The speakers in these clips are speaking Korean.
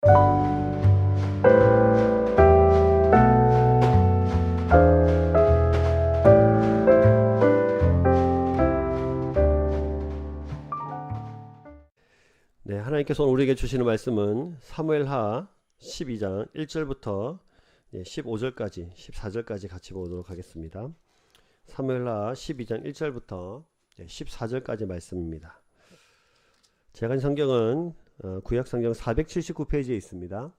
네, 하나님께서 우리에게 주시는 말씀은 사무엘하 12장 1절부터 15절까지 14절까지 같이 보도록 하겠습니다. 사무엘하 12장 1절부터 14절까지 말씀입니다. 제가 간 성경은 구약 성경 479페이지에 있습니다.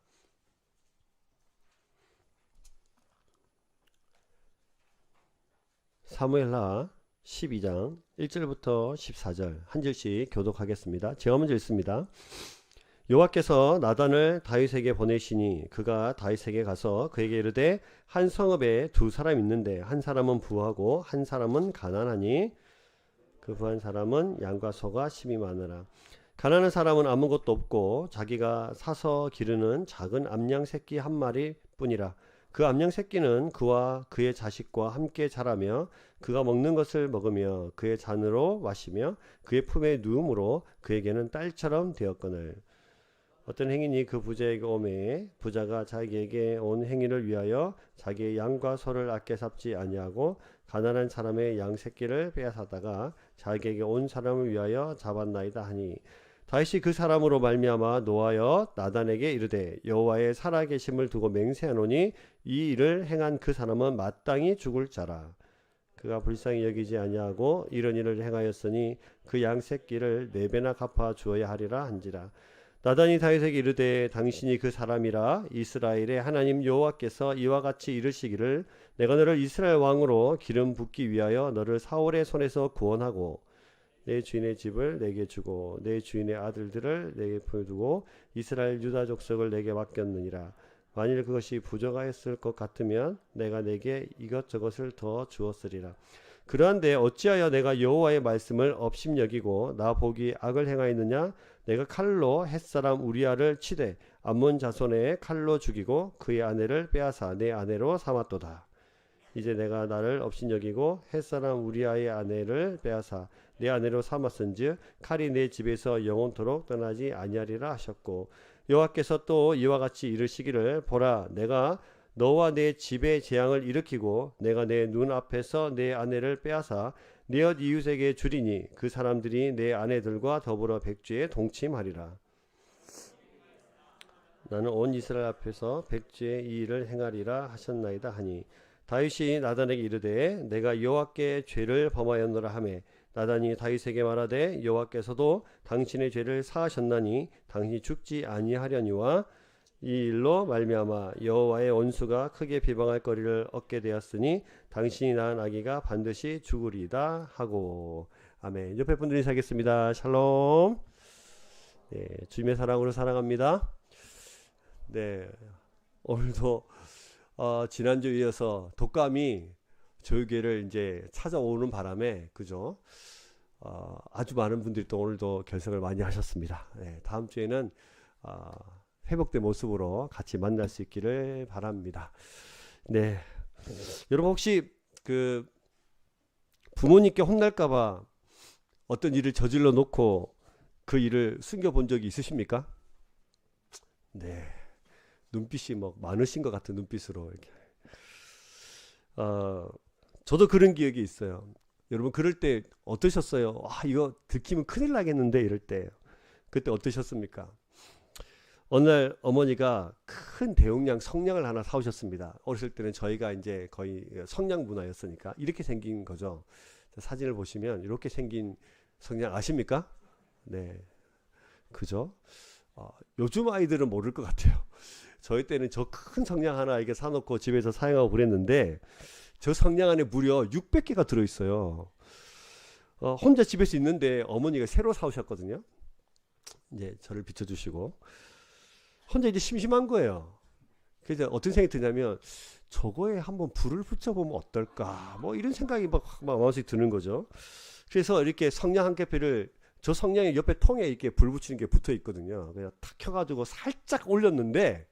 사무엘하 12장 1절부터 14절 한 절씩 교독하겠습니다. 제가 먼저 읽습니다. 여호와께서 나단을 다윗에게 보내시니 그가 다윗에게 가서 그에게 이르되 한 성읍에 두 사람 있는데 한 사람은 부하고 한 사람은 가난하니 그 부한 사람은 양과 소가 심이 많으라. 가난한 사람은 아무것도 없고 자기가 사서 기르는 작은 암양 새끼 한 마리 뿐이라. 그 암양 새끼는 그와 그의 자식과 함께 자라며 그가 먹는 것을 먹으며 그의 잔으로 마시며 그의 품에 누움으로 그에게는 딸처럼 되었거늘. 어떤 행인이 그 부자에게 오매 부자가 자기에게 온 행인을 위하여 자기의 양과 소를 아껴 삽지 아니하고 가난한 사람의 양 새끼를 빼앗았다가 자기에게 온 사람을 위하여 잡았나이다 하니 다윗이 그 사람으로 말미암아 노하여 나단에게 이르되 여호와의 살아계심을 두고 맹세하노니 이 일을 행한 그 사람은 마땅히 죽을 자라. 그가 불쌍히 여기지 아니하고 이런 일을 행하였으니 그 양 새끼를 4배나 갚아 주어야 하리라 한지라. 나단이 다윗에게 이르되 당신이 그 사람이라. 이스라엘의 하나님 여호와께서 이와 같이 이르시기를 내가 너를 이스라엘 왕으로 기름 붓기 위하여 너를 사울의 손에서 구원하고 내 주인의 집을 내게 주고 내 주인의 아들들을 내게 보여두고 이스라엘 유다 족속을 내게 맡겼느니라. 만일 그것이 부족하였을 것 같으면 내가 내게 이것저것을 더 주었으리라. 그러한데 어찌하여 내가 여호와의 말씀을 업심여기고 나 보기 악을 행하였느냐. 내가 칼로 햇사람 우리아를 치되 암몬 자손의 칼로 죽이고 그의 아내를 빼앗아 내 아내로 삼았도다. 이제 내가 나를 업신여기고 햇사람 우리아의 아내를 빼앗아 내 아내로 삼았은즉 칼이 내 집에서 영원토록 떠나지 아니하리라 하셨고 여호와께서 또 이와 같이 이르시기를 보라 내가 너와 내 집에 재앙을 일으키고 내가 내 눈 앞에서 내 아내를 빼앗아 내 엇 이웃에게 주리니 그 사람들이 내 아내들과 더불어 백죄에 동침하리라. 나는 온 이스라엘 앞에서 백죄의 이 일을 행하리라 하셨나이다 하니 다윗이 나단에게 이르되 내가 여호와께 죄를 범하였노라 하매 나단이 다윗에게 말하되 여호와께서도 당신의 죄를 사하셨나니 당신이 죽지 아니하려니와 이 일로 말미암아 여호와의 원수가 크게 비방할 거리를 얻게 되었으니 당신이 낳은 아기가 반드시 죽으리이다 하고. 아멘. 옆에 분들 인사하겠습니다. 샬롬. 네, 주님의 사랑으로 사랑합니다. 네, 오늘도 지난주에 이어서 독감이 저희 교회를 이제 찾아오는 바람에 그죠? 아주 많은 분들이 또 오늘도 결석을 많이 하셨습니다. 네, 다음 주에는 회복된 모습으로 같이 만날 수 있기를 바랍니다. 네, 여러분 혹시 그 부모님께 혼날까봐 어떤 일을 저질러 놓고 그 일을 숨겨본 적이 있으십니까? 네, 눈빛이 막 많으신 것 같은 눈빛으로 이렇게. 저도 그런 기억이 있어요. 여러분 그럴 때 어떠셨어요? 이거 들키면 큰일 나겠는데 이럴 때 그때 어떠셨습니까? 어느 날 어머니가 큰 대용량 성냥을 하나 사오셨습니다. 어렸을 때는 저희가 이제 거의 성냥 문화였으니까 이렇게 생긴 거죠. 사진을 보시면 이렇게 생긴 성냥 아십니까? 네, 그죠? 요즘 아이들은 모를 것 같아요. 저희 때는 저 큰 성냥 하나 이렇게 사놓고 집에서 사용하고 그랬는데 저 성냥 안에 무려 600개가 들어있어요. 혼자 집에서 있는데 어머니가 새로 사오셨거든요. 이제 저를 비춰주시고 혼자 이제 심심한 거예요. 그래서 어떤 생각이 드냐면 저거에 한번 불을 붙여보면 어떨까 뭐 이런 생각이 막 마음속에 드는 거죠. 그래서 이렇게 성냥 한 개표를 저 성냥의 옆에 통에 이렇게 불 붙이는 게 붙어 있거든요. 그냥 탁 켜가지고 살짝 올렸는데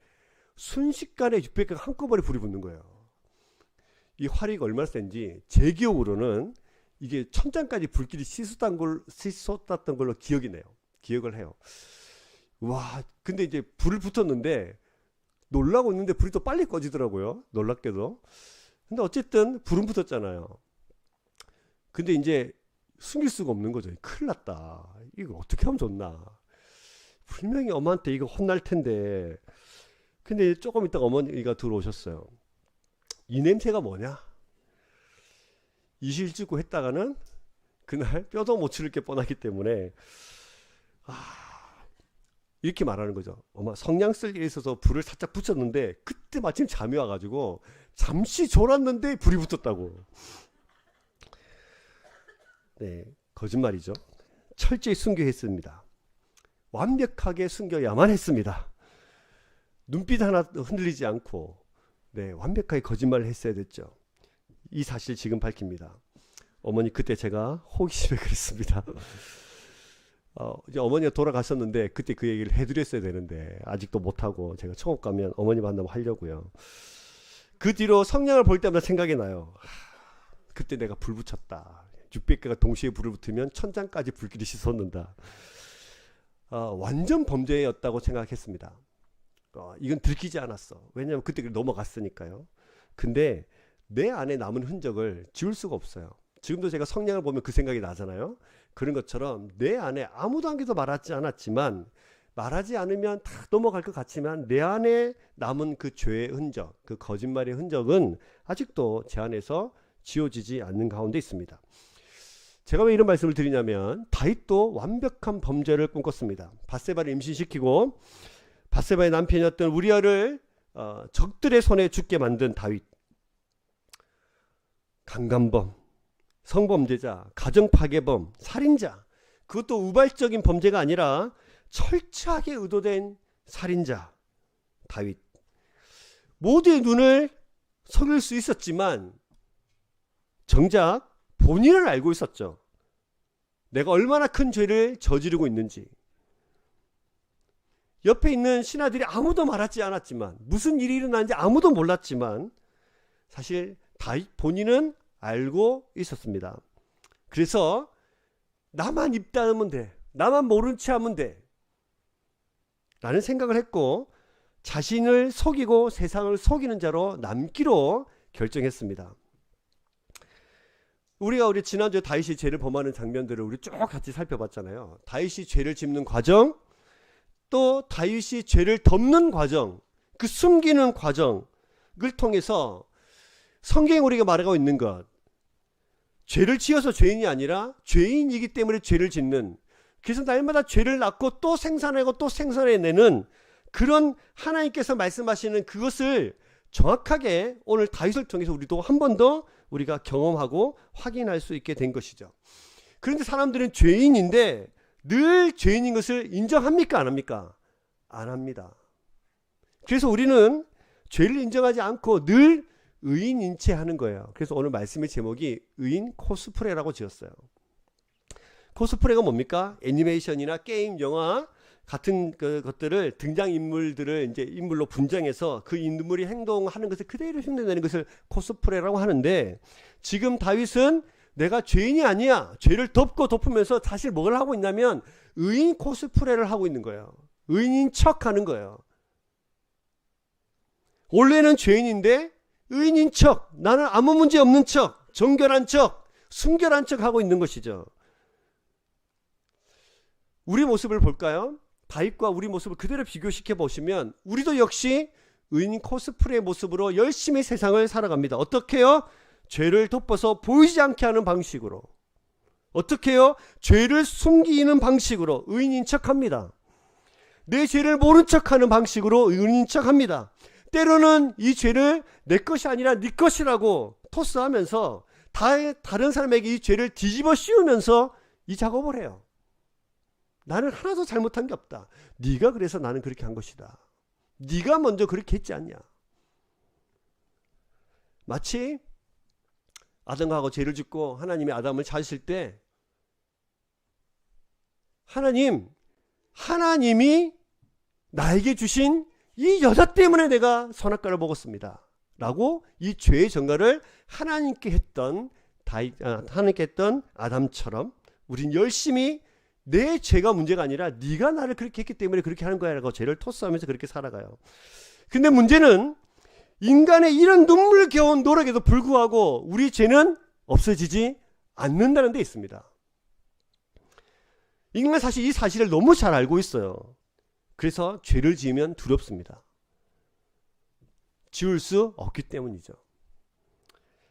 순식간에 600개가 한꺼번에 불이 붙는 거예요. 이 화력이 얼마나 센지 제 기억으로는 이게 천장까지 불길이 씻었던 걸로 기억을 해요. 와, 근데 이제 불을 붙었는데 놀라고 있는데 불이 또 빨리 꺼지더라고요. 놀랍게도. 근데 어쨌든 불은 붙었잖아요. 근데 이제 숨길 수가 없는 거죠. 큰일 났다. 이거 어떻게 하면 좋나. 분명히 엄마한테 이거 혼날 텐데. 근데 조금 있다가 어머니가 들어오셨어요. 이 냄새가 뭐냐? 이실 찍고 했다가는 그날 뼈도 못 치를 게 뻔하기 때문에 이렇게 말하는 거죠. 엄마 성냥 쓸 일에 있어서 불을 살짝 붙였는데 그때 마침 잠이 와가지고 잠시 졸았는데 불이 붙었다고. 네, 거짓말이죠. 철저히 순교했습니다. 완벽하게 순교야만 했습니다. 눈빛 하나 흔들리지 않고 네, 완벽하게 거짓말을 했어야 됐죠. 이 사실 지금 밝힙니다. 어머니 그때 제가 호기심에 그랬습니다. 이제 어머니가 돌아가셨는데 그때 그 얘기를 해드렸어야 되는데 아직도 못하고 제가 천국 가면 어머니 만나면 하려고요. 그 뒤로 성냥을 볼 때마다 생각이 나요. 그때 내가 불 붙였다. 600개가 동시에 불을 붙으면 1000장까지 불길이 솟는다. 완전 범죄였다고 생각했습니다. 이건 들키지 않았어. 왜냐하면 그때 넘어갔으니까요. 근데 내 안에 남은 흔적을 지울 수가 없어요. 지금도 제가 성냥을 보면 그 생각이 나잖아요. 그런 것처럼 내 안에 아무도 한 개도 말하지 않았지만 말하지 않으면 다 넘어갈 것 같지만 내 안에 남은 그 죄의 흔적, 그 거짓말의 흔적은 아직도 제 안에서 지워지지 않는 가운데 있습니다. 제가 왜 이런 말씀을 드리냐면 다윗도 완벽한 범죄를 꿈꿨습니다. 밧세바를 임신시키고 밧세바의 남편이었던 우리아를 적들의 손에 죽게 만든 다윗. 강간범, 성범죄자, 가정파괴범, 살인자. 그것도 우발적인 범죄가 아니라 철저하게 의도된 살인자 다윗. 모두의 눈을 속일 수 있었지만 정작 본인은 알고 있었죠. 내가 얼마나 큰 죄를 저지르고 있는지. 옆에 있는 신하들이 아무도 말하지 않았지만 무슨 일이 일어나는지 아무도 몰랐지만 사실 다윗 본인은 알고 있었습니다. 그래서 나만 입 닫으면 돼. 나만 모른 체 하면 돼. 라는 생각을 했고 자신을 속이고 세상을 속이는 자로 남기로 결정했습니다. 우리 지난주에 다윗이 죄를 범하는 장면들을 우리 쭉 같이 살펴봤잖아요. 다윗이 죄를 짚는 과정, 또 다윗이 죄를 덮는 과정, 그 숨기는 과정을 통해서 성경에 우리가 말하고 있는 것, 죄를 지어서 죄인이 아니라 죄인이기 때문에 죄를 짓는, 그래서 날마다 죄를 낳고 또 생산하고 또 생산해내는 그런 하나님께서 말씀하시는 그것을 정확하게 오늘 다윗을 통해서 우리도 한 번 더 우리가 경험하고 확인할 수 있게 된 것이죠. 그런데 사람들은 죄인인데 늘 죄인인 것을 인정합니까? 안 합니까? 안 합니다. 그래서 우리는 죄를 인정하지 않고 늘 의인 인체하는 거예요. 그래서 오늘 말씀의 제목이 의인 코스프레라고 지었어요. 코스프레가 뭡니까? 애니메이션이나 게임, 영화 같은 것들을 등장인물들을 이제 인물로 분장해서 그 인물이 행동하는 것을 그대로 흉내내는 것을 코스프레라고 하는데, 지금 다윗은 내가 죄인이 아니야. 죄를 덮으면서 사실 뭘 하고 있냐면 의인 코스프레를 하고 있는 거예요. 의인인 척 하는 거예요. 원래는 죄인인데 의인인 척, 나는 아무 문제 없는 척, 정결한 척, 순결한 척 하고 있는 것이죠. 우리 모습을 볼까요? 다윗과 우리 모습을 그대로 비교시켜 보시면 우리도 역시 의인 코스프레의 모습으로 열심히 세상을 살아갑니다. 어떻게 해요? 죄를 덮어서 보이지 않게 하는 방식으로. 어떻게 해요? 죄를 숨기는 방식으로 의인인 척합니다. 내 죄를 모른 척하는 방식으로 의인인 척합니다. 때로는 이 죄를 내 것이 아니라 네 것이라고 토스하면서 다른 사람에게 이 죄를 뒤집어 씌우면서 이 작업을 해요. 나는 하나도 잘못한 게 없다. 네가 그래서 나는 그렇게 한 것이다. 네가 먼저 그렇게 했지 않냐. 마치 아담과 하고 죄를 짓고 하나님이 아담을 찾으실 때 하나님이 나에게 주신 이 여자 때문에 내가 선악과를 먹었습니다. 라고 이 죄의 전가를 하나님께 했던 아담처럼 우린 열심히 내 죄가 문제가 아니라 네가 나를 그렇게 했기 때문에 그렇게 하는 거야 라고 죄를 토스하면서 그렇게 살아가요. 근데 문제는 인간의 이런 눈물겨운 노력에도 불구하고 우리 죄는 없어지지 않는다는 데 있습니다. 인간 사실 이 사실을 너무 잘 알고 있어요. 그래서 죄를 지으면 두렵습니다. 지울 수 없기 때문이죠.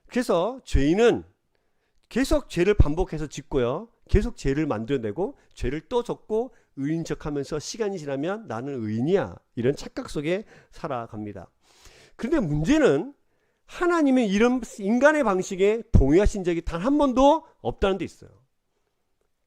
그래서 죄인은 계속 죄를 반복해서 짓고요. 계속 죄를 만들어내고 죄를 또 졌고 의인 척하면서 시간이 지나면 나는 의인이야. 이런 착각 속에 살아갑니다. 그런데 문제는 하나님의 이런 인간의 방식에 동의하신 적이 단 한 번도 없다는 데 있어요.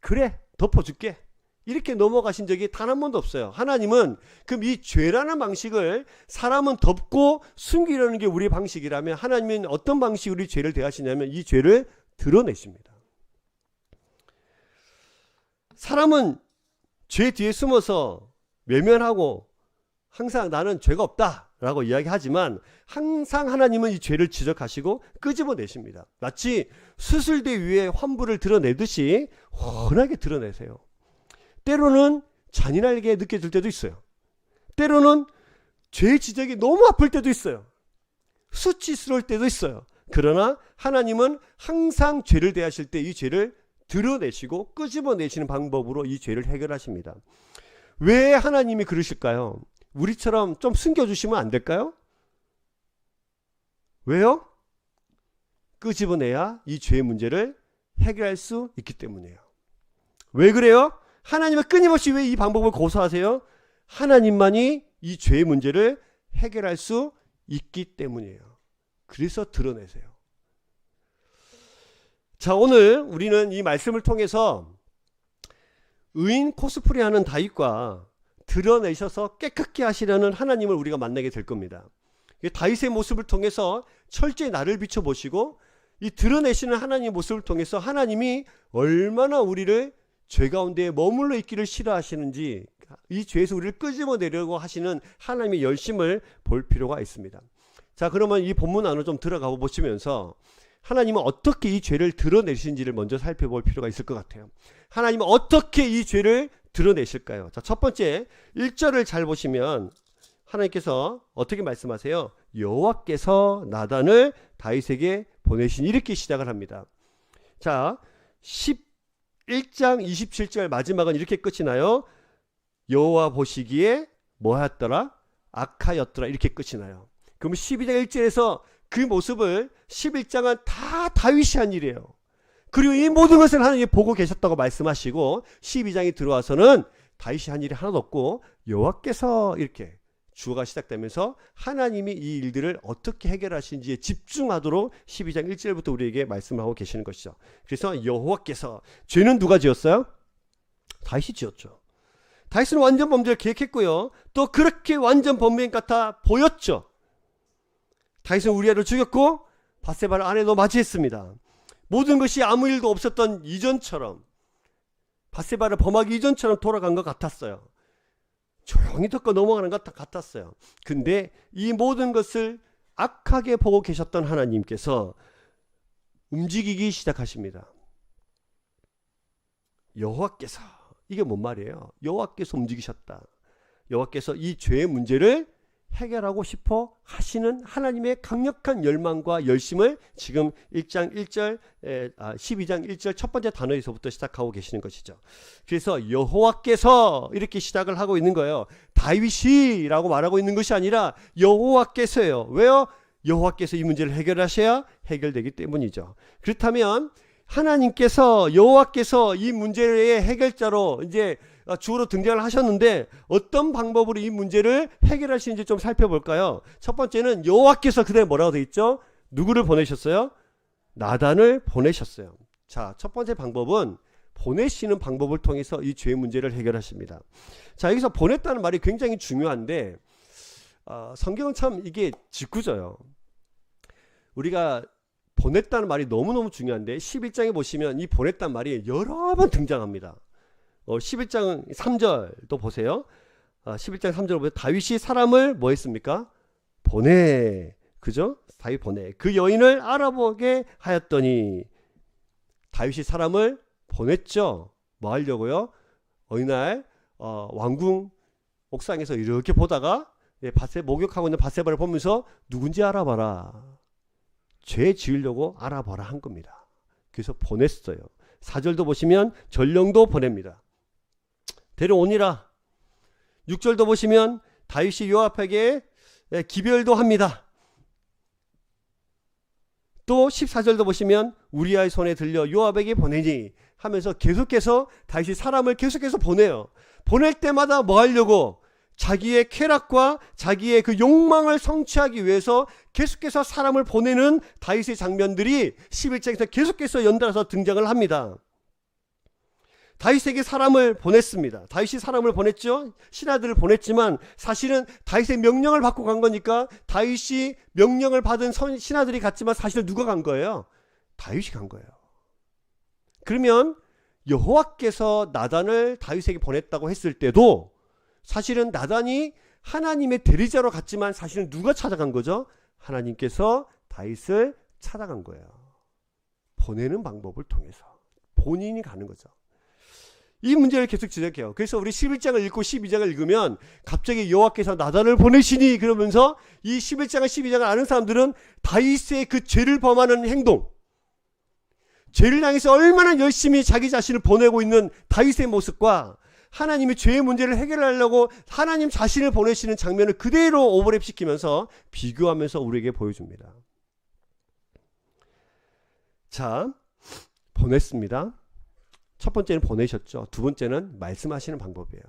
그래, 덮어줄게. 이렇게 넘어가신 적이 단 한 번도 없어요. 하나님은 그럼 이 죄라는 방식을 사람은 덮고 숨기려는 게 우리의 방식이라면 하나님은 어떤 방식으로 이 죄를 대하시냐면 이 죄를 드러내십니다. 사람은 죄 뒤에 숨어서 외면하고 항상 나는 죄가 없다 라고 이야기하지만 항상 하나님은 이 죄를 지적하시고 끄집어내십니다. 마치 수술대 위에 환부를 드러내듯이 훤하게 드러내세요. 때로는 잔인하게 느껴질 때도 있어요. 때로는 죄 지적이 너무 아플 때도 있어요. 수치스러울 때도 있어요. 그러나 하나님은 항상 죄를 대하실 때 이 죄를 드러내시고 끄집어내시는 방법으로 이 죄를 해결하십니다. 왜 하나님이 그러실까요? 우리처럼 좀 숨겨주시면 안 될까요? 왜요? 끄집어내야 이 죄의 문제를 해결할 수 있기 때문이에요. 왜 그래요? 하나님은 끊임없이 왜 이 방법을 고수하세요? 하나님만이 이 죄의 문제를 해결할 수 있기 때문이에요. 그래서 드러내세요. 자, 오늘 우리는 이 말씀을 통해서 의인 코스프레 하는 다윗과 드러내셔서 깨끗게 하시려는 하나님을 우리가 만나게 될 겁니다. 다윗의 모습을 통해서 철저히 나를 비춰보시고 이 드러내시는 하나님의 모습을 통해서 하나님이 얼마나 우리를 죄 가운데 머물러 있기를 싫어하시는지 이 죄에서 우리를 끄집어내려고 하시는 하나님의 열심을 볼 필요가 있습니다. 자, 그러면 이 본문 안으로 좀 들어가 보시면서 하나님은 어떻게 이 죄를 드러내시는지를 먼저 살펴볼 필요가 있을 것 같아요. 하나님은 어떻게 이 죄를 드러내실까요? 자, 첫 번째 1절을 잘 보시면 하나님께서 어떻게 말씀하세요? 여호와께서 나단을 다윗에게 보내신 이렇게 시작을 합니다. 자, 11장 27절 마지막은 이렇게 끝이 나요. 여호와 보시기에 뭐하였더라? 악하였더라. 이렇게 끝이 나요. 그럼 12장 1절에서 그 모습을 11장은 다 다윗이 한 일이에요. 그리고 이 모든 것을 하나님이 보고 계셨다고 말씀하시고 12장이 들어와서는 다윗이 한 일이 하나도 없고 여호와께서 이렇게 주어가 시작되면서 하나님이 이 일들을 어떻게 해결하시는지에 집중하도록 12장 1절부터 우리에게 말씀을 하고 계시는 것이죠. 그래서 여호와께서, 죄는 누가 지었어요? 다윗이 지었죠. 다윗은 완전 범죄를 계획했고요. 또 그렇게 완전 범죄인 같아 보였죠. 다윗은 우리아를 죽였고 밧세바를 아내로 맞이했습니다. 모든 것이 아무 일도 없었던 이전처럼, 밧세바를 범하기 이전처럼 돌아간 것 같았어요. 조용히 듣고 넘어가는 것 같았어요. 근데 이 모든 것을 악하게 보고 계셨던 하나님께서 움직이기 시작하십니다. 여호와께서, 이게 뭔 말이에요? 여호와께서 움직이셨다. 여호와께서 이 죄의 문제를 해결하고 싶어 하시는 하나님의 강력한 열망과 열심을 지금 12장 1절 첫 번째 단어에서부터 시작하고 계시는 것이죠. 그래서 여호와께서 이렇게 시작을 하고 있는 거예요. 다윗이 라고 말하고 있는 것이 아니라 여호와께서예요. 왜요? 여호와께서 이 문제를 해결하셔야 해결되기 때문이죠. 그렇다면 하나님께서, 여호와께서 이 문제의 해결자로 이제 주로 등장을 하셨는데 어떤 방법으로 이 문제를 해결하시는지 좀 살펴볼까요? 첫 번째는 여호와께서 그대 뭐라고 되어 있죠? 누구를 보내셨어요? 나단을 보내셨어요. 자, 첫 번째 방법은 보내시는 방법을 통해서 이 죄 문제를 해결하십니다. 자, 여기서 보냈다는 말이 굉장히 중요한데 성경은 참 이게 짓궂어요. 우리가 보냈다는 말이 너무너무 중요한데 11장에 보시면 이 보냈다는 말이 여러 번 등장합니다. 11장 3절도 보세요. 11장 3절 보세요. 다윗이 사람을 뭐 했습니까? 보내. 그죠? 다윗 보내. 그 여인을 알아보게 하였더니, 다윗이 사람을 보냈죠. 뭐 하려고요? 어느 날 왕궁 옥상에서 이렇게 보다가 목욕하고 있는 밧세바를 보면서 누군지 알아봐라. 죄 지으려고 알아봐라 한 겁니다. 그래서 보냈어요. 4절도 보시면 전령도 보냅니다. 데려오니라. 6절도 보시면 다윗이 요압에게 기별도 합니다. 또 14절도 보시면 우리아의 손에 들려 요압에게 보내니 하면서 계속해서 다윗이 사람을 계속해서 보내요. 보낼 때마다 뭐 하려고? 자기의 쾌락과 자기의 그 욕망을 성취하기 위해서 계속해서 사람을 보내는 다윗의 장면들이 11장에서 계속해서 연달아서 등장을 합니다. 다윗에게 사람을 보냈습니다. 다윗이 사람을 보냈죠. 신하들을 보냈지만 사실은 다윗의 명령을 받고 간 거니까 다윗이 명령을 받은 신하들이 갔지만 사실은 누가 간 거예요? 다윗이 간 거예요. 그러면 여호와께서 나단을 다윗에게 보냈다고 했을 때도 사실은 나단이 하나님의 대리자로 갔지만 사실은 누가 찾아간 거죠? 하나님께서 다윗을 찾아간 거예요. 보내는 방법을 통해서 본인이 가는 거죠. 이 문제를 계속 지적해요. 그래서 우리 11장을 읽고 12장을 읽으면 갑자기 여호와께서 나단을 보내시니 그러면서 이 11장과 12장을 아는 사람들은 다윗의 그 죄를 범하는 행동, 죄를 향해서 얼마나 열심히 자기 자신을 보내고 있는 다윗의 모습과 하나님이 죄의 문제를 해결하려고 하나님 자신을 보내시는 장면을 그대로 오버랩시키면서 비교하면서 우리에게 보여줍니다. 자, 보냈습니다. 첫 번째는 보내셨죠. 두 번째는 말씀하시는 방법이에요.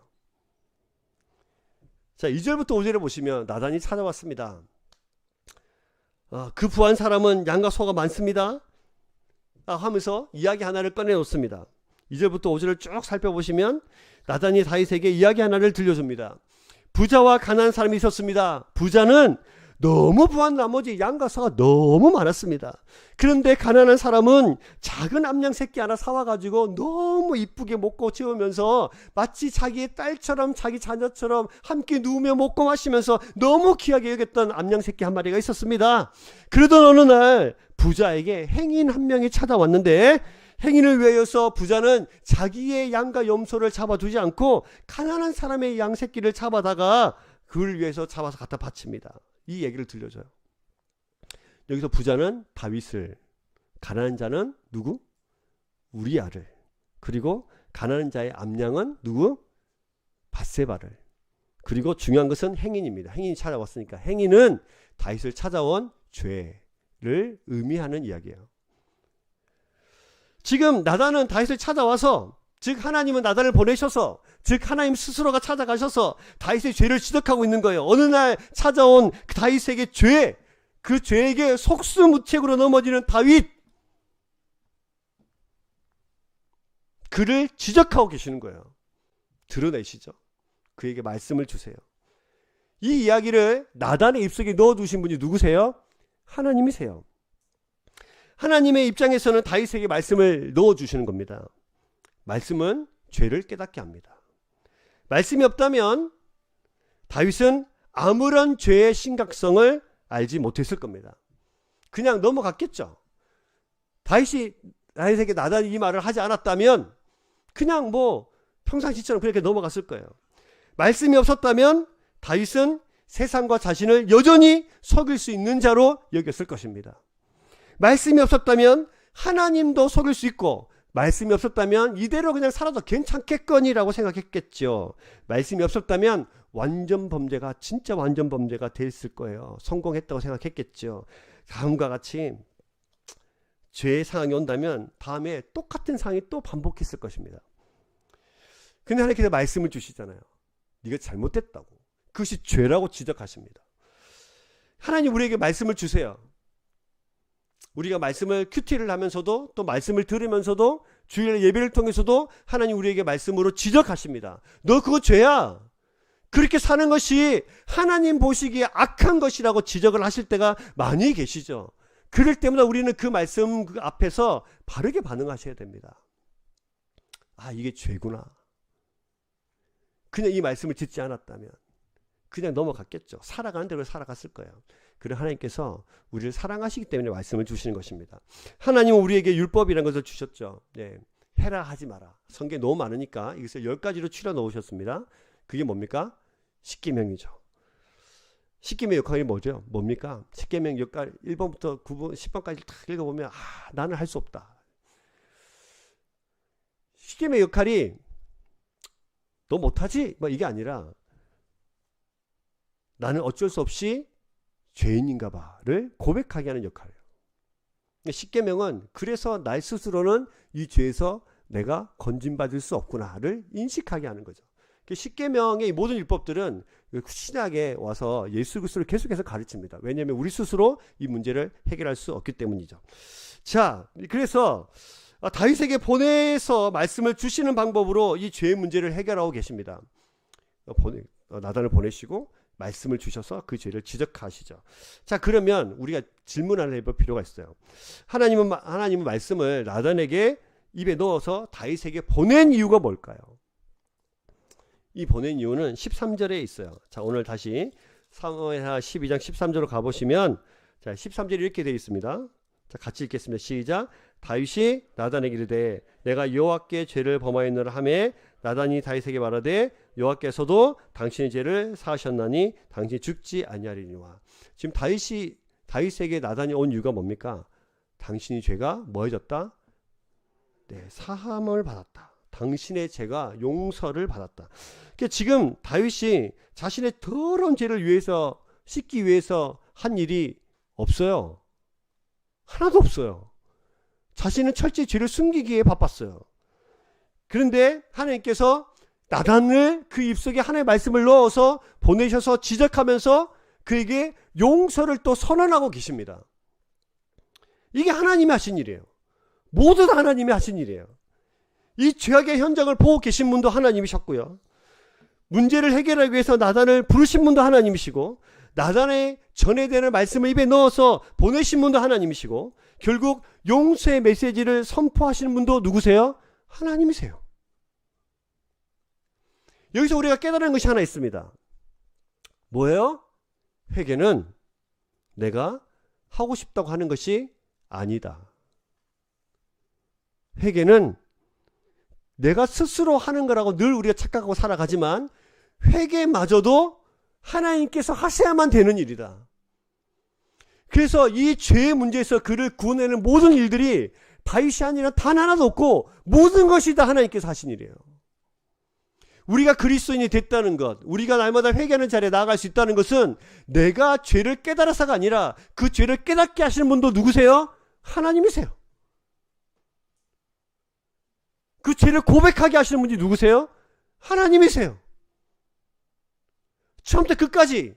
자, 2절부터 5절에 보시면 나단이 찾아왔습니다. 그 부한 사람은 양과 소가 많습니다. 하면서 이야기 하나를 꺼내놓습니다. 2절부터 5절을 쭉 살펴보시면 나단이 다윗에게 이야기 하나를 들려줍니다. 부자와 가난한 사람이 있었습니다. 부자는 너무 부한 나머지 양과 소가 너무 많았습니다. 그런데 가난한 사람은 작은 암양 새끼 하나 사와가지고 너무 이쁘게 먹고 재우면서 마치 자기의 딸처럼 자기 자녀처럼 함께 누우며 먹고 마시면서 너무 귀하게 여겼던 암양 새끼 한 마리가 있었습니다. 그러던 어느 날 부자에게 행인 한 명이 찾아왔는데 행인을 위하여서 부자는 자기의 양과 염소를 잡아두지 않고 가난한 사람의 양 새끼를 잡아다가 그를 위해서 잡아서 갖다 바칩니다. 이 얘기를 들려줘요. 여기서 부자는 다윗을, 가난한 자는 누구? 우리아를, 그리고 가난한 자의 암양은 누구? 밧세바를, 그리고 중요한 것은 행인입니다. 행인이 찾아왔으니까 행인은 다윗을 찾아온 죄를 의미하는 이야기예요. 지금 나단은 다윗을 찾아와서, 즉 하나님은 나단을 보내셔서, 즉 하나님 스스로가 찾아가셔서 다윗의 죄를 지적하고 있는 거예요. 어느 날 찾아온 다윗에게 죄, 그 죄에게 속수무책으로 넘어지는 다윗, 그를 지적하고 계시는 거예요. 드러내시죠. 그에게 말씀을 주세요. 이 이야기를 나단의 입속에 넣어두신 분이 누구세요? 하나님이세요. 하나님의 입장에서는 다윗에게 말씀을 넣어주시는 겁니다. 말씀은 죄를 깨닫게 합니다. 말씀이 없다면 다윗은 아무런 죄의 심각성을 알지 못했을 겁니다. 그냥 넘어갔겠죠. 다윗에게 나단이 이 말을 하지 않았다면 그냥 뭐 평상시처럼 그렇게 넘어갔을 거예요. 말씀이 없었다면 다윗은 세상과 자신을 여전히 속일 수 있는 자로 여겼을 것입니다. 말씀이 없었다면 하나님도 속일 수 있고, 말씀이 없었다면 이대로 그냥 살아도 괜찮겠거니라고 생각했겠죠. 말씀이 없었다면 완전 범죄가, 진짜 완전 범죄가 됐을 거예요. 성공했다고 생각했겠죠. 다음과 같이 죄의 상황이 온다면 다음에 똑같은 상황이 또 반복했을 것입니다. 근데 하나님께서 말씀을 주시잖아요. 네가 잘못됐다고. 그것이 죄라고 지적하십니다. 하나님 우리에게 말씀을 주세요. 우리가 말씀을 큐티를 하면서도 또 말씀을 들으면서도 주일 예배를 통해서도 하나님 우리에게 말씀으로 지적하십니다. 너 그거 죄야. 그렇게 사는 것이 하나님 보시기에 악한 것이라고 지적을 하실 때가 많이 계시죠. 그럴 때마다 우리는 그 말씀 그 앞에서 바르게 반응하셔야 됩니다. 아, 이게 죄구나. 그냥 이 말씀을 듣지 않았다면 그냥 넘어갔겠죠. 살아가는 대로 살아갔을 거예요. 그리고 하나님께서 우리를 사랑하시기 때문에 말씀을 주시는 것입니다. 하나님은 우리에게 율법이라는 것을 주셨죠. 네. 해라 하지 마라. 성경에 너무 많으니까 이것을 10가지로 추려 놓으셨습니다. 그게 뭡니까? 십계명이죠. 십계명 역할이 뭐죠? 뭡니까? 십계명 역할 1번부터 9번, 10번까지 딱 읽어보면 나는 할 수 없다. 십계명 역할이 너 못하지? 뭐 이게 아니라 나는 어쩔 수 없이 죄인인가 봐를 고백하게 하는 역할이에요. 십계명은 그래서 나 스스로는 이 죄에서 내가 건진받을 수 없구나를 인식하게 하는 거죠. 십계명의 모든 율법들은 신약에 와서 예수 그리스도를 계속해서 가르칩니다. 왜냐하면 우리 스스로 이 문제를 해결할 수 없기 때문이죠. 자, 그래서 다윗에게 보내서 말씀을 주시는 방법으로 이 죄의 문제를 해결하고 계십니다. 나단을 보내시고 말씀을 주셔서 그 죄를 지적하시죠. 자, 그러면 우리가 질문 하나 해볼 필요가 있어요. 하나님은 말씀을 나단에게 입에 넣어서 다윗에게 보낸 이유가 뭘까요? 이 보낸 이유는 13절에 있어요. 자, 오늘 다시 사무엘하 12장 13절로 가보시면, 자, 13절이 이렇게 되어 있습니다. 자, 같이 읽겠습니다. 시작. 다윗이 나단에게 이르되 내가 여호와께 죄를 범하였노라 하매 나단이 다윗에게 말하되 여호와께서도 당신의 죄를 사하셨나니 당신이 죽지 아니하리니와. 지금 다윗에게 나단이 온 이유가 뭡니까? 당신의 죄가 뭐해졌다? 네, 사함을 받았다. 당신의 죄가 용서를 받았다. 그러니까 지금 다윗이 자신의 더러운 죄를 위해서 씻기 위해서 한 일이 없어요. 하나도 없어요. 자신은 철저히 죄를 숨기기에 바빴어요. 그런데 하나님께서 나단을 그 입속에 하나님의 말씀을 넣어서 보내셔서 지적하면서 그에게 용서를 또 선언하고 계십니다. 이게 하나님이 하신 일이에요. 모두 다 하나님이 하신 일이에요. 이 죄악의 현장을 보고 계신 분도 하나님이셨고요. 문제를 해결하기 위해서 나단을 부르신 분도 하나님이시고, 나단의 전해되는 말씀을 입에 넣어서 보내신 분도 하나님이시고, 결국 용서의 메시지를 선포하시는 분도 누구세요? 하나님이세요. 여기서 우리가 깨달은 것이 하나 있습니다. 뭐예요? 회개는 내가 하고 싶다고 하는 것이 아니다. 회개는 내가 스스로 하는 거라고 늘 우리가 착각하고 살아가지만 회개마저도 하나님께서 하셔야만 되는 일이다. 그래서 이 죄의 문제에서 그를 구원하는 모든 일들이 다윗이 아니라 단 하나도 없고 모든 것이 다 하나님께서 하신 일이에요. 우리가 그리스도인이 됐다는 것, 우리가 날마다 회개하는 자리에 나아갈 수 있다는 것은 내가 죄를 깨달아서가 아니라 그 죄를 깨닫게 하시는 분도 누구세요? 하나님이세요. 그 죄를 고백하게 하시는 분이 누구세요? 하나님이세요. 처음부터 끝까지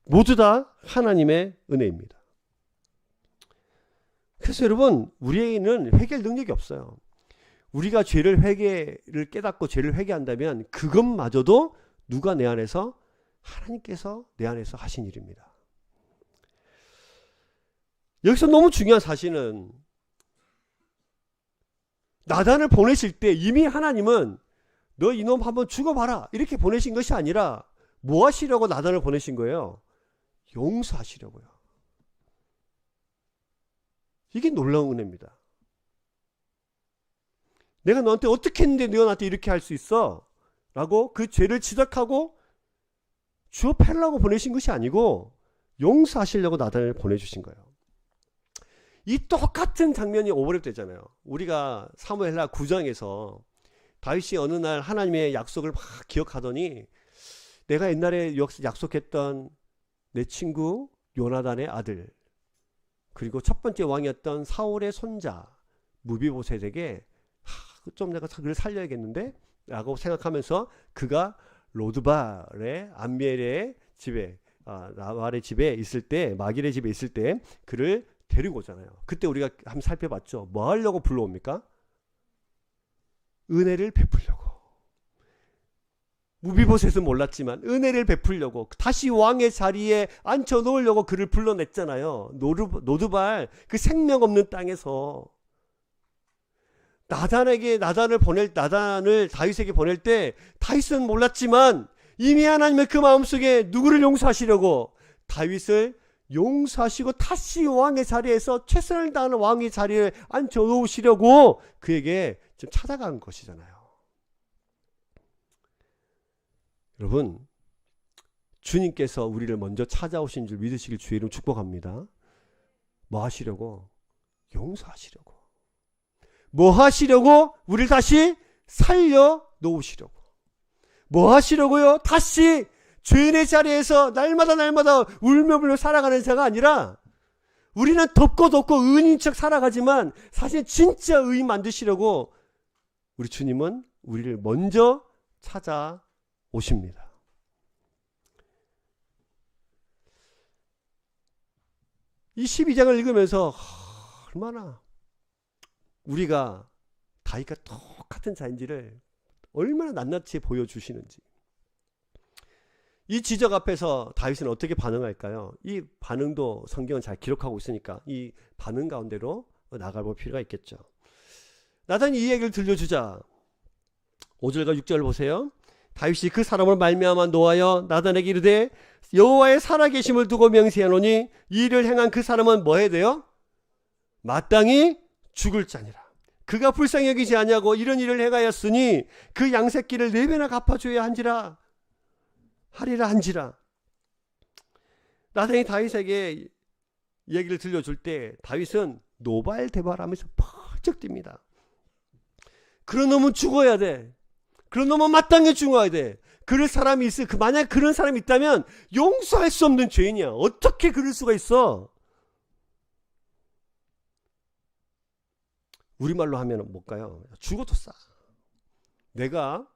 모두 다 하나님의 은혜입니다. 그래서 여러분, 우리에게는 회개할 능력이 없어요. 우리가 회개를 깨닫고 죄를 회개한다면 그것마저도 누가 내 안에서? 하나님께서 내 안에서 하신 일입니다. 여기서 너무 중요한 사실은 나단을 보내실 때 이미 하나님은 너 이놈 한번 죽어봐라 이렇게 보내신 것이 아니라 뭐 하시려고 나단을 보내신 거예요? 용서하시려고요. 이게 놀라운 은혜입니다. 내가 너한테 어떻게 했는데 네가 나한테 이렇게 할 수 있어? 라고 그 죄를 지적하고 주어 패려고 보내신 것이 아니고 용서하시려고 나단을 보내주신 거예요. 이 똑같은 장면이 오버랩되잖아요. 우리가 사무엘하 9장에서 다윗이 어느 날 하나님의 약속을 막 기억하더니 내가 옛날에 약속했던 내 친구 요나단의 아들, 그리고 첫 번째 왕이었던 사울의 손자 무비보셋에게 좀 내가 그를 살려야겠는데 라고 생각하면서 그가 로드발의 암미엘의 집에 나발의 집에 있을 때, 마길의 집에 있을 때 그를 데리고 오잖아요. 그때 우리가 한번 살펴봤죠. 뭐 하려고 불러옵니까? 은혜를 베풀려고. 무비보셋은 몰랐지만 은혜를 베풀려고, 다시 왕의 자리에 앉혀 놓으려고 그를 불러냈잖아요. 노드발 그 생명 없는 땅에서 나단을 다윗에게 보낼 때 다윗은 몰랐지만 이미 하나님의 그 마음속에 누구를 용서하시려고? 다윗을 용서하시고 다시 왕의 자리에서 최선을 다하는 왕의 자리에 앉혀놓으시려고 그에게 좀 찾아간 것이잖아요. 여러분, 주님께서 우리를 먼저 찾아오신 줄 믿으시길 주의 이름 축복합니다. 뭐 하시려고? 용서하시려고. 뭐 하시려고? 우리를 다시 살려놓으시려고. 뭐 하시려고요? 다시 죄인의 자리에서 날마다 울며 불며 살아가는 자가 아니라, 우리는 덮고 의인인 척 살아가지만 사실 진짜 의인 만드시려고 우리 주님은 우리를 먼저 찾아오십니다. 이 12장을 읽으면서 얼마나 우리가 다윗과 똑같은 자인지를 얼마나 낱낱이 보여주시는지. 이 지적 앞에서 다윗은 어떻게 반응할까요? 이 반응도 성경은 잘 기록하고 있으니까 이 반응 가운데로 나가볼 필요가 있겠죠. 나단이 이 얘기를 들려주자 5절과 6절 보세요. 다윗이 그 사람을 말미암아 노하여 나단에게 이르되 여호와의 살아계심을 두고 맹세하노니 이 일을 행한 그 사람은 뭐 해야 돼요? 마땅히 죽을 자니라. 그가 불쌍히 여기지 아니하고 이런 일을 행하였으니 그 양새끼를 4배나 갚아줘야 한지라 하리라 한지라. 나단이 다윗에게 얘기를 들려줄 때 다윗은 노발대발하면서 펄쩍 뜁니다. 그런 놈은 죽어야 돼. 그런 놈은 마땅히 죽어야 돼. 그럴 사람이 있어. 만약 그런 사람이 있다면 용서할 수 없는 죄인이야. 어떻게 그럴 수가 있어? 우리말로 하면 뭘까요? 죽어도 싸. 내가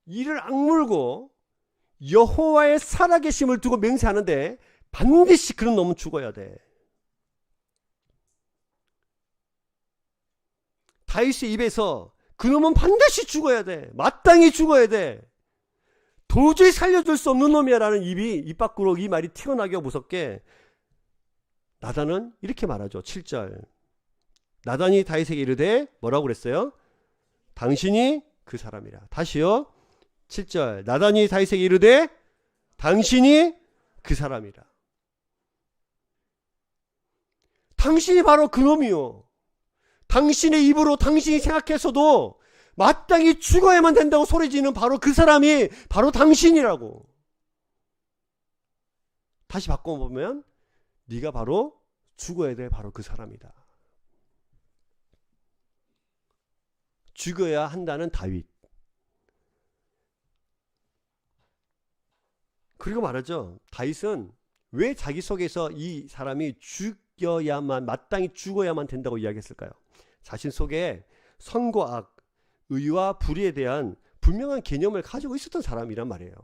이를 악물고 여호와의 살아계심을 두고 맹세하는데 반드시 그런 놈은 죽어야 돼. 다윗의 입에서 그놈은 반드시 죽어야 돼. 마땅히 죽어야 돼. 도저히 살려줄 수 없는 놈이야 라는 입 밖으로 이 말이 튀어나기가 무섭게 나단은 이렇게 말하죠. 7절. 나단이 다윗에게 이르되 뭐라고 그랬어요? 당신이 그 사람이라. 다시요. 7절. 나단이 다윗에게 이르되 당신이 그 사람이라. 당신이 바로 그 놈이요. 당신의 입으로 당신이 생각해서도 마땅히 죽어야만 된다고 소리지는 바로 그 사람이 바로 당신이라고. 다시 바꿔보면 네가 바로 죽어야 될 바로 그 사람이다. 죽어야 한다는 다윗. 그리고 말하죠. 다윗은 왜 자기 속에서 이 사람이 죽여야만, 마땅히 죽어야만 된다고 이야기했을까요? 자신 속에 선과 악, 의와 불의에 대한 분명한 개념을 가지고 있었던 사람이란 말이에요.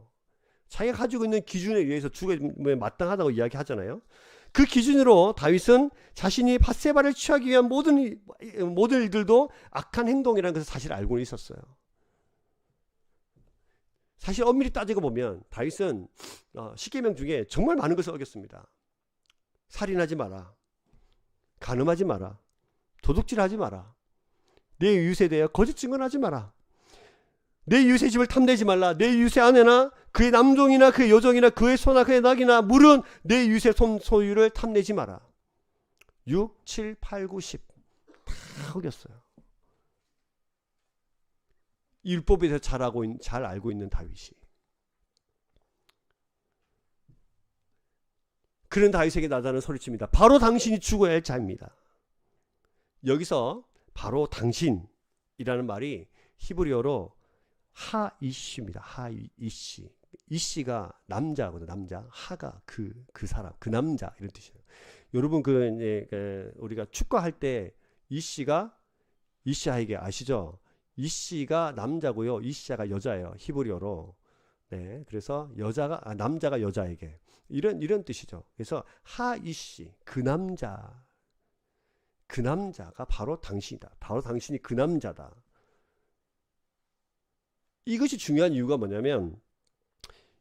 자기가 가지고 있는 기준에 의해서 죽음에 마땅하다고 이야기하잖아요. 그 기준으로 다윗은 자신이 밧세바를 취하기 위한 모든 일들도 악한 행동이라는 것을 사실 알고는 있었어요. 사실 엄밀히 따지고 보면 다윗은 10계명 중에 정말 많은 것을 어겼습니다. 살인하지 마라, 간음하지 마라, 도둑질하지 마라, 내 이웃에 대해 거짓 증언하지 마라, 내 이웃의 집을 탐내지 말라, 내 이웃의 아내나 그의 남종이나 그의 여종이나 그의 소나 그의 낙이나 물은 내 이웃의 소유를 탐내지 마라. 6, 7, 8, 9, 10 다 어겼어요. 율법에 대해서 잘 알고 있는 다윗이. 그런 다윗에게 나단은 소리칩니다. 바로 당신이 죽어야 할 자입니다. 여기서 바로 당신이라는 말이 히브리어로 하이시입니다. 하이시. 이시가 남자거든요. 남자. 하가 그 사람, 그 남자 이런 뜻이에요. 여러분 우리가 축구할 때 이시가 이시아에게 아시죠? 이시가 남자고요. 이시아가 여자예요. 히브리어로. 네, 그래서 남자가 여자에게 이런 뜻이죠. 그래서 하이시, 그 남자가 바로 당신이다. 바로 당신이 그 남자다. 이것이 중요한 이유가 뭐냐면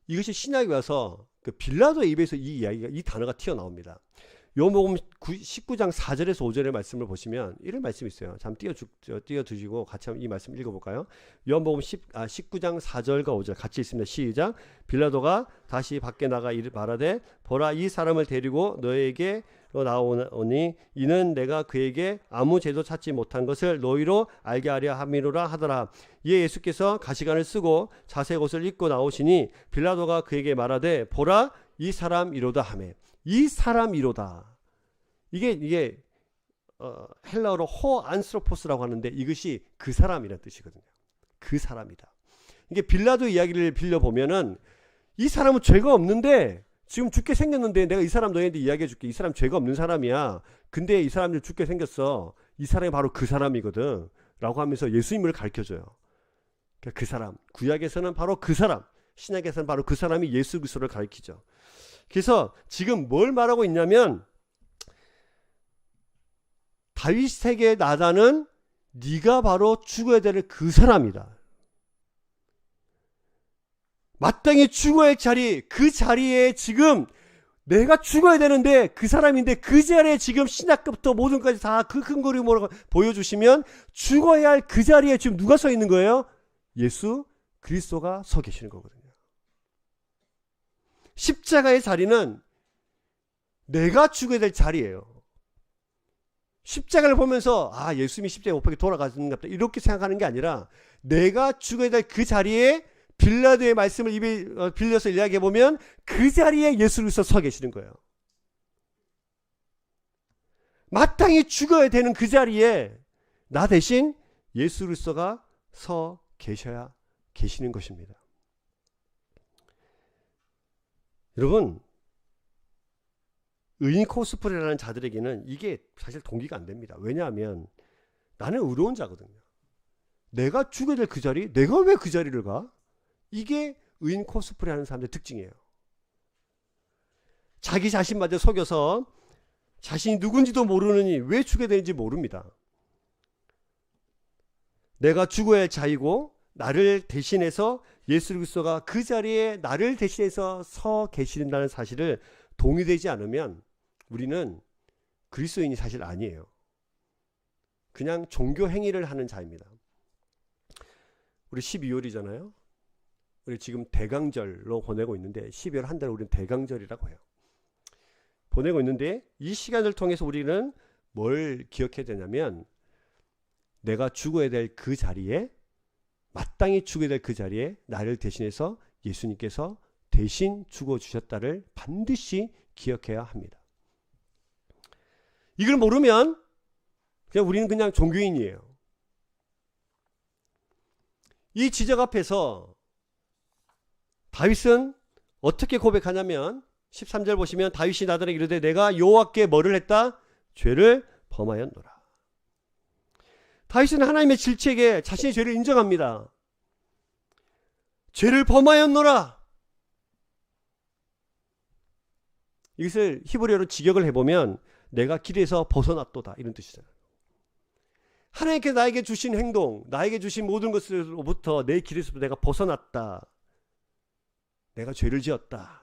이것이 신약에 와서 그 빌라도의 입에서 이 단어가 튀어나옵니다. 요한복음 19장 4절에서 5절의 말씀을 보시면 이런 말씀이 있어요. 잠깐 띄워주시고 같이 한번 이 말씀 읽어볼까요? 요한복음 19장 4절과 5절 같이 있습니다. 시작. 빌라도가 다시 밖에 나가 말하되 보라, 이 사람을 데리고 너에게로 나오니 이는 내가 그에게 아무 죄도 찾지 못한 것을 너희로 알게 하려 함이로라 하더라. 이에 예수께서 가시관을 쓰고 자색 옷을 입고 나오시니 빌라도가 그에게 말하되 보라, 이 사람이로다 하매. 이 사람이로다. 이게 헬라어로 호안스로포스라고 하는데 이것이 그 사람이라는 뜻이거든요. 그 사람이다. 이게 빌라도 이야기를 빌려보면은 이 사람은 죄가 없는데 지금 죽게 생겼는데 내가 이 사람 너희한테 이야기해 줄게. 이 사람 죄가 없는 사람이야. 근데 이 사람들 죽게 생겼어. 이 사람이 바로 그 사람이거든 라고 하면서 예수님을 가르쳐줘요. 그러니까 그 사람, 구약에서는 바로 그 사람, 신약에서는 바로 그 사람이 예수 그리스도를 가르치죠. 그래서 지금 뭘 말하고 있냐면 다윗에게 나다는 네가 바로 죽어야 될 그 사람이다. 마땅히 죽어야 할 자리, 그 자리에 지금 내가 죽어야 되는데 그 사람인데 그 자리에 지금 신학부터 모든 것까지 다 그 큰 그림으로 보여주시면 죽어야 할 그 자리에 지금 누가 서 있는 거예요? 예수 그리스도가 서 계시는 거거든요. 십자가의 자리는 내가 죽어야 될 자리예요. 십자가를 보면서 예수님이 십자가에 못 박혀 돌아가시는가 보다 이렇게 생각하는 게 아니라 내가 죽어야 될 그 자리에 빌라도의 말씀을 입에 빌려서 이야기해 보면 그 자리에 예수 그리스도 서 계시는 거예요. 마땅히 죽어야 되는 그 자리에 나 대신 예수 그리스도가 서 계셔야 계시는 것입니다. 여러분, 의인 코스프레라는 자들에게는 이게 사실 동기가 안 됩니다. 왜냐하면 나는 의로운 자거든요. 내가 죽어야 될 그 자리, 내가 왜 그 자리를 가? 이게 의인 코스프레 하는 사람들의 특징이에요. 자기 자신마저 속여서 자신이 누군지도 모르느니 왜 죽게 되는지 모릅니다. 내가 죽어야 할 자이고 나를 대신해서 예수 그리스도가 그 자리에 나를 대신해서 서 계신다는 사실을 동의되지 않으면 우리는 그리스도인이 사실 아니에요. 그냥 종교 행위를 하는 자입니다. 우리 12월이잖아요. 우리 지금 대강절로 보내고 있는데 12월 한 달을 우리는 대강절이라고 해요. 보내고 있는데 이 시간을 통해서 우리는 뭘 기억해야 되냐면 내가 죽어야 될 그 자리에 마땅히 죽어야 될 그 자리에 나를 대신해서 예수님께서 대신 죽어주셨다를 반드시 기억해야 합니다. 이걸 모르면 그냥 우리는 그냥 종교인이에요. 이 지적 앞에서 다윗은 어떻게 고백하냐면 13절 보시면 다윗이 나더러 이르되 내가 여호와께 뭐를 했다? 죄를 범하였노라. 다윗은 하나님의 질책에 자신의 죄를 인정합니다. 죄를 범하였노라. 이것을 히브리어로 직역을 해보면 내가 길에서 벗어났도다 이런 뜻이잖아요. 하나님께서 나에게 주신 행동, 나에게 주신 모든 것으로부터 내 길에서부터 내가 벗어났다. 내가 죄를 지었다.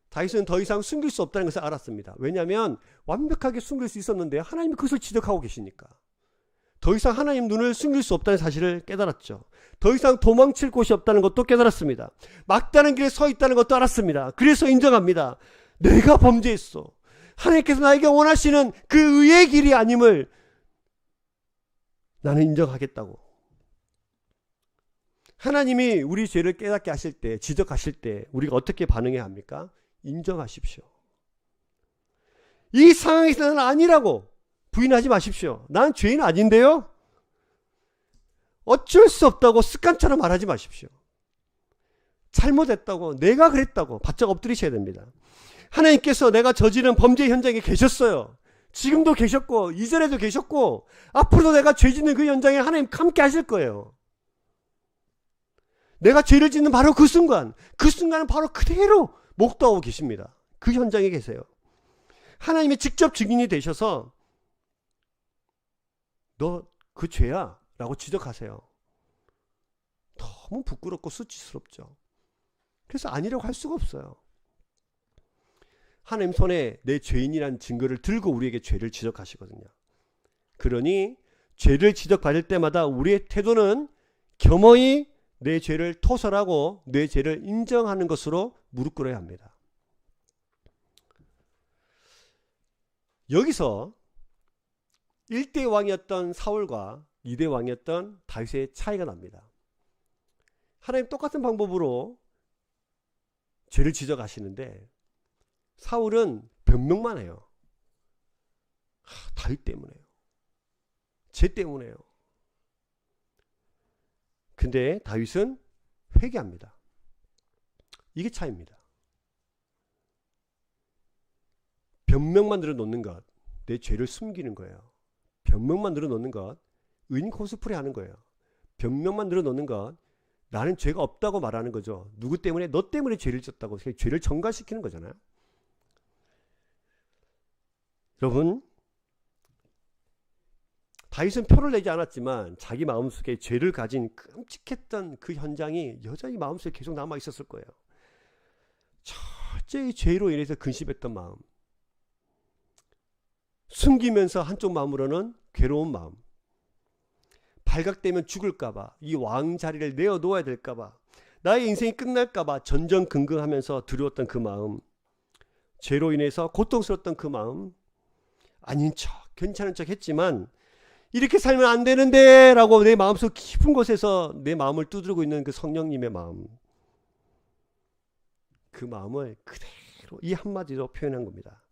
다윗은 더 이상 숨길 수 없다는 것을 알았습니다. 왜냐하면 완벽하게 숨길 수 있었는데 하나님이 그것을 지적하고 계시니까. 더 이상 하나님 눈을 숨길 수 없다는 사실을 깨달았죠. 더 이상 도망칠 곳이 없다는 것도 깨달았습니다. 막다른 길에 서 있다는 것도 알았습니다. 그래서 인정합니다. 내가 범죄했어. 하나님께서 나에게 원하시는 그 의의 길이 아님을 나는 인정하겠다고. 하나님이 우리 죄를 깨닫게 하실 때, 지적하실 때 우리가 어떻게 반응해야 합니까? 인정하십시오. 이 상황에서 나는 아니라고 부인하지 마십시오. 난 죄인 아닌데요? 어쩔 수 없다고 습관처럼 말하지 마십시오. 잘못했다고, 내가 그랬다고 바짝 엎드리셔야 됩니다. 하나님께서 내가 저지른 범죄 현장에 계셨어요. 지금도 계셨고 이전에도 계셨고 앞으로도 내가 죄 짓는 그 현장에 하나님 함께 하실 거예요. 내가 죄를 짓는 바로 그 순간은 바로 그대로 목도하고 계십니다. 그 현장에 계세요. 하나님의 직접 증인이 되셔서 너 그 죄야 라고 지적하세요. 너무 부끄럽고 수치스럽죠. 그래서 아니라고 할 수가 없어요. 하나님 손에 내 죄인이란 증거를 들고 우리에게 죄를 지적하시거든요. 그러니 죄를 지적받을 때마다 우리의 태도는 겸허히 내 죄를 토설하고 내 죄를 인정하는 것으로 무릎 꿇어야 합니다. 여기서 1대 왕이었던 사울과 2대 왕이었던 다윗의 차이가 납니다. 하나님 똑같은 방법으로 죄를 지적하시는데 사울은 변명만 해요. 다윗 때문에요. 죄 때문에요. 근데 다윗은 회개합니다. 이게 차이입니다. 변명만 늘어놓는 것, 내 죄를 숨기는 거예요. 변명만 늘어놓는 것, 의인 코스프레 하는 거예요. 변명만 늘어놓는 것, 나는 죄가 없다고 말하는 거죠. 누구 때문에? 너 때문에 죄를 졌다고 죄를 전가시키는 거잖아요. 여러분, 다윗은 표를 내지 않았지만 자기 마음속에 죄를 가진 끔찍했던 그 현장이 여전히 마음속에 계속 남아 있었을 거예요. 철저히 죄로 인해서 근심했던 마음, 숨기면서 한쪽 마음으로는 괴로운 마음, 발각되면 죽을까봐, 이 왕자리를 내어놓아야 될까봐, 나의 인생이 끝날까봐 전전긍긍하면서 두려웠던 그 마음, 죄로 인해서 고통스러웠던 그 마음, 아닌 척 괜찮은 척 했지만 이렇게 살면 안 되는데 라고 내 마음속 깊은 곳에서 내 마음을 두드리고 있는 그 성령님의 마음, 그 마음을 그대로 이 한마디로 표현한 겁니다.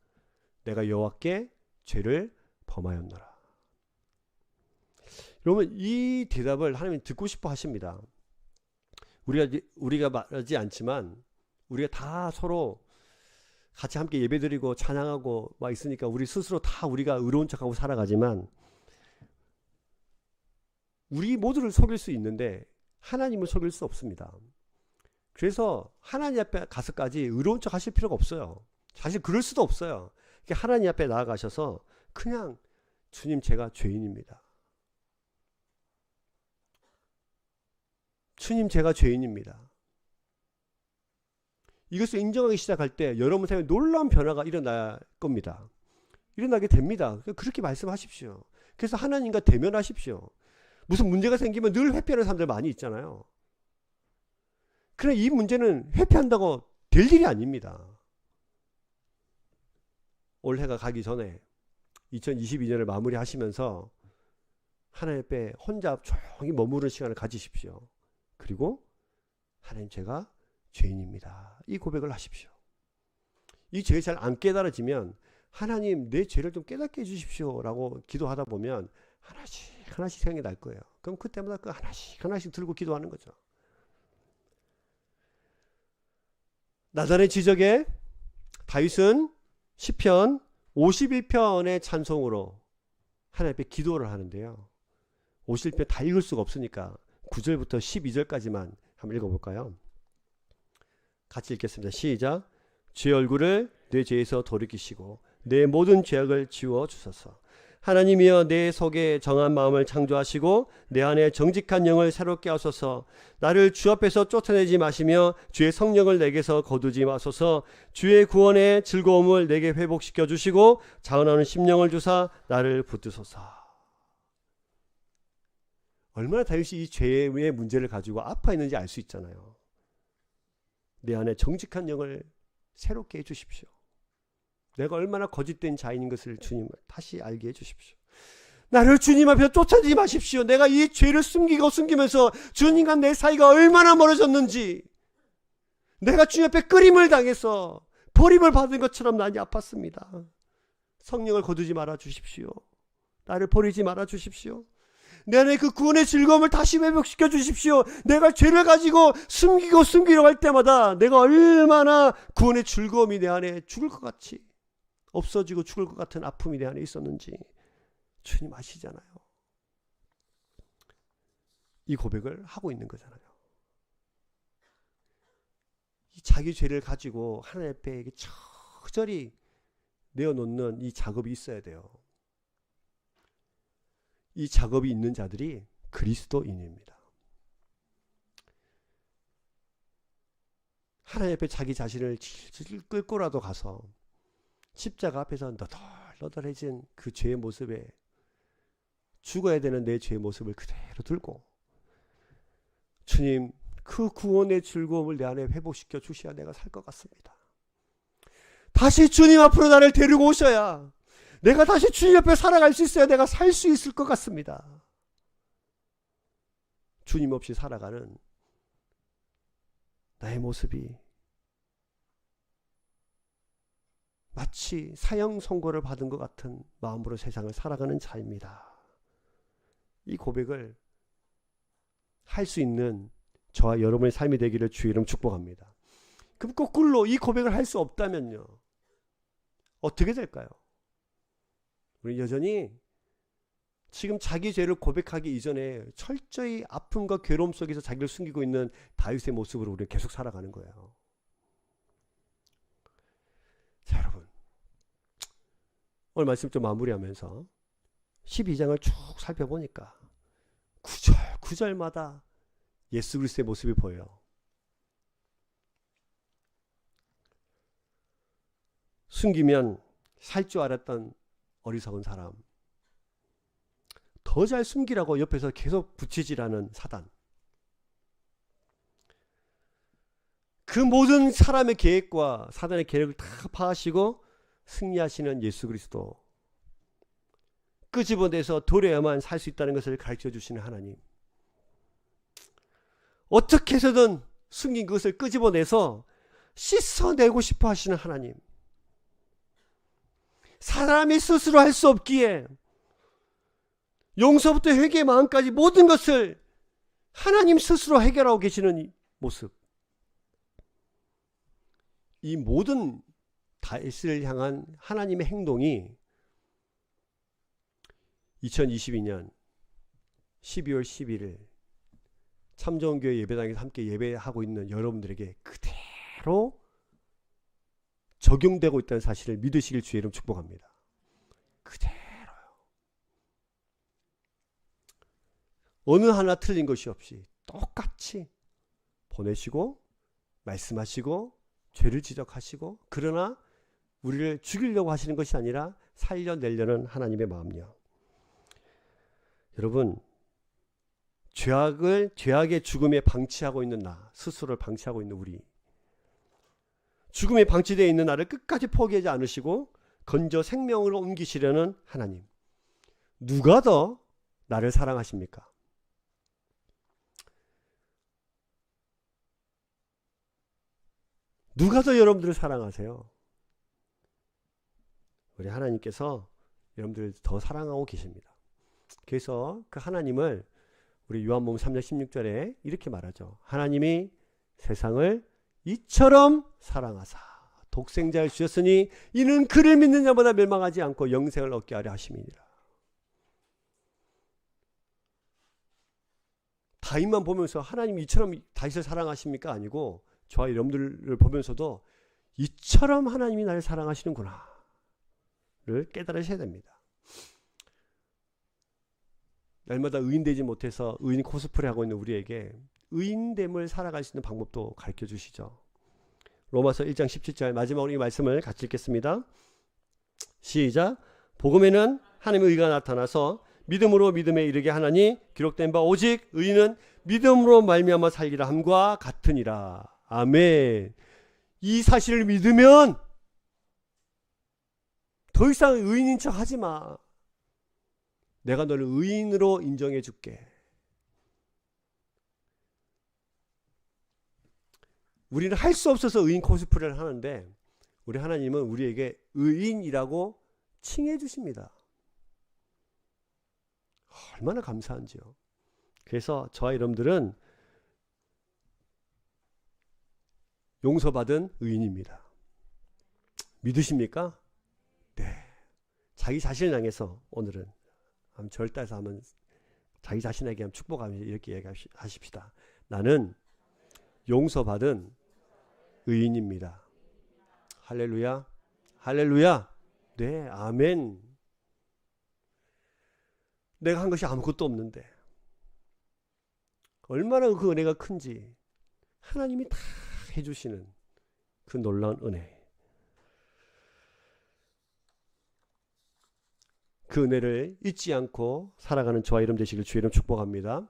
내가 여호와께 죄를 범하였노라. 여러분, 이 대답을 하나님이 듣고 싶어 하십니다. 우리가 말하지 않지만 우리가 다 서로 같이 함께 예배드리고 찬양하고 막 있으니까 우리 스스로 다 우리가 의로운 척하고 살아가지만 우리 모두를 속일 수 있는데 하나님을 속일 수 없습니다. 그래서 하나님 앞에 가서까지 의로운 척 하실 필요가 없어요. 사실 그럴 수도 없어요. 하나님 앞에 나아가셔서 그냥 주님, 제가 죄인입니다. 주님, 제가 죄인입니다. 이것을 인정하기 시작할 때 여러분 삶에 놀라운 변화가 일어날 겁니다. 일어나게 됩니다. 그렇게 말씀하십시오. 그래서 하나님과 대면하십시오. 무슨 문제가 생기면 늘 회피하는 사람들 많이 있잖아요. 그러나 이 문제는 회피한다고 될 일이 아닙니다. 올해가 가기 전에 2022년을 마무리하시면서 하나님 앞에 혼자 조용히 머무르는 시간을 가지십시오. 그리고 하나님, 제가 죄인입니다. 이 고백을 하십시오. 이 죄가 잘 안 깨달아지면 하나님, 내 죄를 좀 깨닫게 해주십시오 라고 기도하다 보면 하나씩 생각이 날 거예요. 그럼 그때마다 그 하나씩 들고 기도하는 거죠. 나단의 지적에 다윗은 시편 51편의 찬송으로 하나님 앞에 기도를 하는데요. 51편 다 읽을 수가 없으니까 9절부터 12절까지만 한번 읽어볼까요? 같이 읽겠습니다. 시작. 주의 얼굴을 내 죄에서 돌이키시고 내 모든 죄악을 지워 주소서. 하나님이여, 내 속에 정한 마음을 창조하시고 내 안에 정직한 영을 새롭게 하소서. 나를 주 앞에서 쫓아내지 마시며 주의 성령을 내게서 거두지 마소서. 주의 구원의 즐거움을 내게 회복시켜 주시고 자원하는 심령을 주사 나를 붙드소서. 얼마나 다윗이 이 죄의 문제를 가지고 아파 있는지 알 수 있잖아요. 내 안에 정직한 영을 새롭게 해주십시오. 내가 얼마나 거짓된 자인인 것을 주님 다시 알게 해주십시오. 나를 주님 앞에 쫓아내지 마십시오. 내가 이 죄를 숨기면서 주님과 내 사이가 얼마나 멀어졌는지, 내가 주님 앞에 끄림을 당해서 버림을 받은 것처럼 많이 아팠습니다. 성령을 거두지 말아 주십시오. 나를 버리지 말아 주십시오. 내 안에 그 구원의 즐거움을 다시 회복시켜 주십시오. 내가 죄를 가지고 숨기려고 할 때마다 내가 얼마나 구원의 즐거움이 내 안에 죽을 것 같이, 없어지고 죽을 것 같은 아픔이 내 안에 있었는지 주님 아시잖아요. 이 고백을 하고 있는 거잖아요. 이 자기 죄를 가지고 하나님 앞에 처절히 내어놓는 이 작업이 있어야 돼요. 이 작업이 있는 자들이 그리스도인입니다. 하나님 앞에 자기 자신을 질질 끌고라도 가서 십자가 앞에서 너덜너덜해진 그 죄의 모습에 죽어야 되는 내 죄의 모습을 그대로 들고 주님 그 구원의 즐거움을 내 안에 회복시켜 주셔야 내가 살 것 같습니다. 다시 주님 앞으로 나를 데리고 오셔야 내가 다시 주님 옆에 살아갈 수 있어야 내가 살 수 있을 것 같습니다. 주님 없이 살아가는 나의 모습이 마치 사형 선고를 받은 것 같은 마음으로 세상을 살아가는 자입니다. 이 고백을 할 수 있는 저와 여러분의 삶이 되기를 주의 이름 축복합니다. 그럼 거꾸로 이 고백을 할 수 없다면요, 어떻게 될까요? 우리 여전히 지금 자기 죄를 고백하기 이전에 철저히 아픔과 괴로움 속에서 자기를 숨기고 있는 다윗의 모습으로 우리는 계속 살아가는 거예요. 자, 여러분, 오늘 말씀 좀 마무리하면서 12장을 쭉 살펴보니까 구절 구절마다 예수 그리스도의 모습이 보여요. 숨기면 살 줄 알았던 어리석은 사람, 더 잘 숨기라고 옆에서 계속 부치질하는 사단, 그 모든 사람의 계획과 사단의 계획을 다 파하시고 승리하시는 예수 그리스도, 끄집어내서 도려야만 살 수 있다는 것을 가르쳐 주시는 하나님, 어떻게 해서든 숨긴 그것을 끄집어내서 씻어내고 싶어 하시는 하나님, 사람이 스스로 할 수 없기에 용서부터 회개의 마음까지 모든 것을 하나님 스스로 해결하고 계시는 이 모습, 이 모든 다윗을 향한 하나님의 행동이 2022년 12월 11일 참정교회 예배당에서 함께 예배하고 있는 여러분들에게 그대로 적용되고 있다는 사실을 믿으시길 주의 이름 축복합니다. 그대로요. 어느 하나 틀린 것이 없이 똑같이 보내시고 말씀하시고 죄를 지적하시고, 그러나 우리를 죽이려고 하시는 것이 아니라 살려내려는 하나님의 마음이요. 여러분, 죄악의 죽음에 방치하고 있는 나, 스스로를 방치하고 있는 우리, 죽음에 방치되어 있는 나를 끝까지 포기하지 않으시고 건져 생명으로 옮기시려는 하나님, 누가 더 나를 사랑하십니까? 누가 더 여러분들을 사랑하세요? 우리 하나님께서 여러분들을 더 사랑하고 계십니다. 그래서 그 하나님을 우리 요한복음 3장 16절에 이렇게 말하죠. 하나님이 세상을 이처럼 사랑하사 독생자를 주셨으니 이는 그를 믿는 자마다 멸망하지 않고 영생을 얻게 하려 하심이니라. 다윗만 보면서 하나님이 이처럼 다윗을 사랑하십니까? 아니고 저와 여러분들을 보면서도 이처럼 하나님이 나를 사랑하시는구나 를 깨달으셔야 됩니다. 날마다 의인되지 못해서 의인 코스프레 하고 있는 우리에게 의인됨을 살아갈 수 있는 방법도 가르쳐 주시죠. 로마서 1장 17절 마지막으로 이 말씀을 같이 읽겠습니다. 시작. 복음에는 하나님의 의가 나타나서 믿음으로 믿음에 이르게 하나니 기록된 바 오직 의인은 믿음으로 말미암아 살리라 함과 같으니라. 아멘. 이 사실을 믿으면 더 이상 의인인 척 하지 마. 내가 너를 의인으로 인정해 줄게. 우리는 할 수 없어서 의인 코스프레를 하는데 우리 하나님은 우리에게 의인이라고 칭해 주십니다. 얼마나 감사한지요. 그래서 저와 여러분들은 용서받은 의인입니다. 믿으십니까? 네. 자기 자신을 향해서 오늘은 한번 절따서 한번 자기 자신에게 한번 축복하면서 이렇게 얘기하십시다. 나는 용서받은 의인입니다. 할렐루야. 할렐루야. 네, 아멘. 내가 한 것이 아무것도 없는데 얼마나 그 은혜가 큰지 하나님이 다 해주시는 그 놀라운 은혜. 그 은혜를 잊지 않고 살아가는 저와 이름 되시길 주의 이름 축복합니다.